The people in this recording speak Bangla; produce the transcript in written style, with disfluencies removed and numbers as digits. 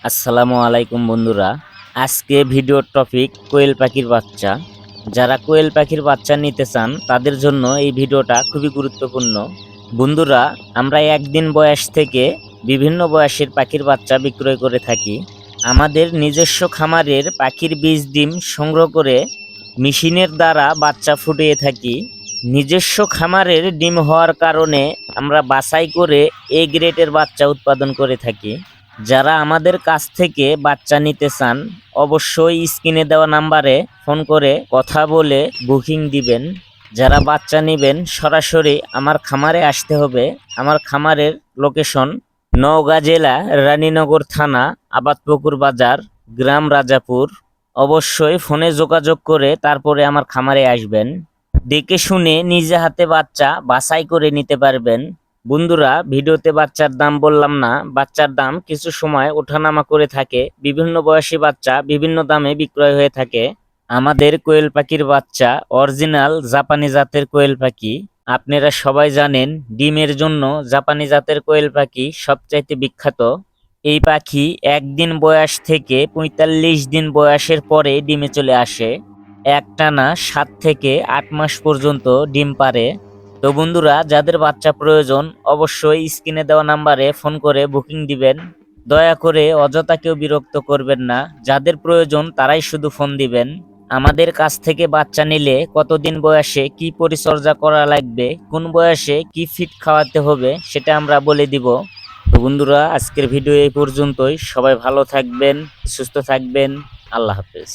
আসসালামু আলাইকুম বন্ধুরা। আজকে ভিডিওর টপিক কোয়েল পাখির বাচ্চা। যারা কোয়েল পাখির বাচ্চা নিতে চান তাদের জন্য এই ভিডিওটা খুবই গুরুত্বপূর্ণ। বন্ধুরা, আমরা একদিন বয়স থেকে বিভিন্ন বয়সের পাখির বাচ্চা বিক্রয় করে থাকি। আমাদের নিজস্ব খামারের পাখির বীজ ডিম সংগ্রহ করে মেশিনের দ্বারা বাচ্চা ফুটিয়ে থাকি। নিজস্ব খামারের ডিম হওয়ার কারণে আমরা বাছাই করে এ গ্রেডের বাচ্চা উৎপাদন করে থাকি। যারা আমাদের কাছ থেকে বাচ্চা নিতে চান অবশ্যই স্ক্রিনে দেওয়া নাম্বারে ফোন করে কথা বলে বুকিং দিবেন। যারা বাচ্চা নেবেন সরাসরি আমার খামারে আসতে হবে। আমার খামারের লোকেশন নওগাঁ জেলা রানীনগর থানা আবাদপুকুর বাজার, গ্রাম রাজাপুর। অবশ্যই ফোনে যোগাযোগ করে তারপরে আমার খামারে আসবেন। দেখে শুনে নিজে হাতে বাচ্চা বাছাই করে নিতে পারবেন। বন্ধুরা, ভিডিওতে বাচ্চার দাম বললাম না, বাচ্চার দাম কিছু সময় ওঠানামা করে থাকে। বিভিন্ন বয়সী বাচ্চা বিভিন্ন দামে বিক্রয় হয়ে থাকে। আমাদের কোয়েল পাখির বাচ্চা অরিজিনাল জাপানি জাতের কোয়েল পাখি। আপনারা সবাই জানেন ডিমের জন্য জাপানি জাতের কোয়েল পাখি সবচাইতে বিখ্যাত। এই পাখি একদিন বয়স থেকে ৪৫ দিন বয়সের পরে ডিমে চলে আসে। একটানা ৭ থেকে ৮ মাস পর্যন্ত ডিম পারে। তো বন্ধুরা, যাদের বাচ্চা প্রয়োজন অবশ্যই স্ক্রিনে দেওয়া নাম্বারে ফোন করে বুকিং দিবেন। দয়া করে অযথা কেউ বিরক্ত করবেন না। যাদের প্রয়োজন তারাই শুধু ফোন দিবেন। আমাদের কাছ থেকে বাচ্চা নিলে কতদিন বয়সে কি পরিচর্যা করা লাগবে, কোন বয়সে কি ফিড খাওয়াতে হবে সেটা আমরা বলে দিব। তো বন্ধুরা, আজকের ভিডিও এই পর্যন্তই। সবাই ভালো থাকবেন, সুস্থ থাকবেন। আল্লাহ হাফেজ।